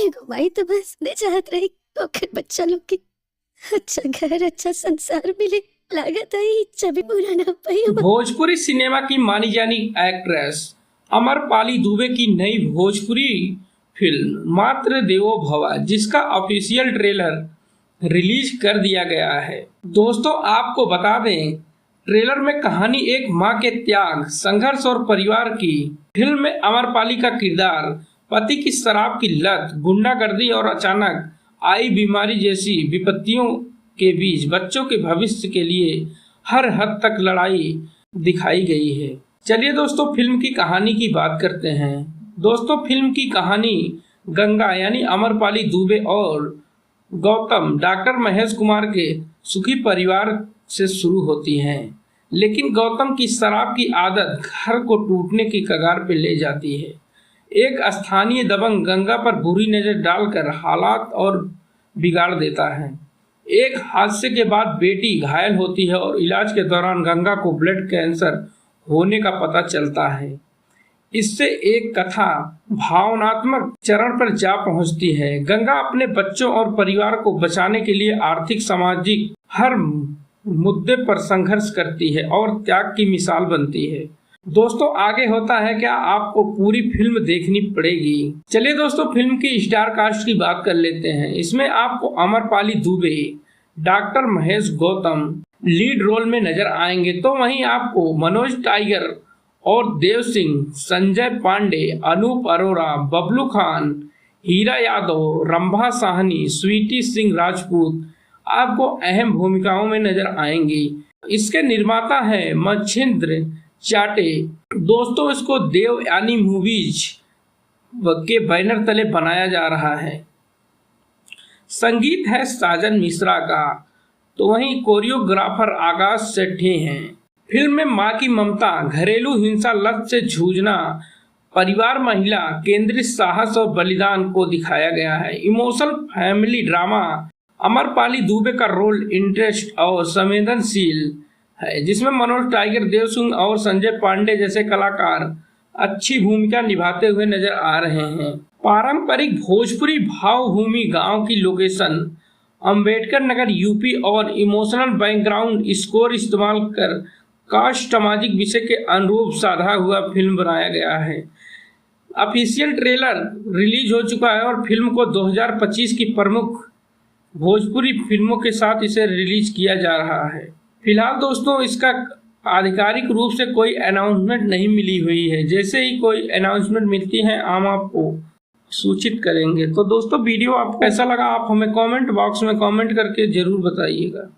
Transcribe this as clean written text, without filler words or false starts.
घुमाई तो बस ले चाहत रही ओकर बच्चा लोग के अच्छा घर अच्छा संसार मिले। लागत है इच्छा भी पूरा ना पाई। भोजपुरी सिनेमा की मानी जानी एक्ट्रेस अमरपाली दुबे की नई भोजपुरी फिल्म मात्र देवो भवा, जिसका ऑफिशियल ट्रेलर रिलीज कर दिया गया है। दोस्तों आपको बता दें, ट्रेलर में कहानी एक मां के त्याग, संघर्ष और परिवार की। फिल्म में अमरपाली का किरदार पति की शराब की लत, गुंडागर्दी और अचानक आई बीमारी जैसी विपत्तियों के बीच बच्चों के भविष्य के लिए हर हद तक लड़ाई दिखाई गई है। चलिए दोस्तों फिल्म की कहानी की बात करते हैं। दोस्तों फिल्म की कहानी गंगा यानी अमरपाली दुबे और गौतम डॉक्टर महेश कुमार के सुखी परिवार से शुरू होती है, लेकिन गौतम की शराब की आदत घर को टूटने की कगार पर ले जाती है। एक स्थानीय दबंग गंगा पर बुरी नजर डालकर हालात और बिगाड़ देता है। एक हादसे के बाद बेटी घायल होती है और इलाज के दौरान गंगा को ब्लड कैंसर होने का पता चलता है। इससे एक कथा भावनात्मक चरण पर जा पहुंचती है। गंगा अपने बच्चों और परिवार को बचाने के लिए आर्थिक सामाजिक हर मुद्दे पर संघर्ष करती है और त्याग की मिसाल बनती है। दोस्तों आगे होता है क्या, आपको पूरी फिल्म देखनी पड़ेगी। चलिए दोस्तों फिल्म की स्टार कास्ट की बात कर लेते हैं। इसमें आपको Amrapali Dubey, doctor Mahesh Gautam lead role में नजर आएंगे, तो वहीं आपको मनोज टाइगर और देव सिंह, संजय पांडे, अनूप अरोरा, बबलू खान, हीरा यादव, रंभा साहनी, स्वीटी सिंह राजपूत आपको अहम भूमिकाओं में नजर आएंगी। इसके निर्माता है मच्छिंद्र चाटे। दोस्तों इसको देव यानी मूवीज के बैनर तले बनाया जा रहा है। संगीत है साजन मिश्रा का, तो वहीं कोरियोग्राफर आकाश सेठी हैं। फिल्म में मां की ममता, घरेलू हिंसा, लत से जूझना, परिवार, महिला केंद्रित साहस और बलिदान को दिखाया गया है। Emotional family drama. Amrapali Dubey का रोल इंटरेस्ट और संवेदनशील है, जिसमें मनोज टाइगर, देव सिंह और संजय पांडे जैसे कलाकार अच्छी भूमिका निभाते हुए नजर आ रहे हैं। पारंपरिक भोजपुरी भावभूमि गांव की लोकेशन अंबेडकर नगर यूपी और इमोशनल बैकग्राउंड स्कोर इस्तेमाल कर कास्ट सामाजिक विषय के अनुरूप साधा हुआ फिल्म बनाया गया है। ऑफिशियल ट्रेलर रिलीज हो चुका है और फिल्म को 2025 की प्रमुख भोजपुरी फिल्मों के साथ इसे रिलीज किया जा रहा है। फिलहाल दोस्तों इसका आधिकारिक रूप से कोई अनाउंसमेंट नहीं मिली हुई है। जैसे ही कोई अनाउंसमेंट मिलती है हम आपको सूचित करेंगे। तो दोस्तों वीडियो आपको कैसा लगा आप हमें कमेंट बॉक्स में कमेंट करके जरूर बताइएगा।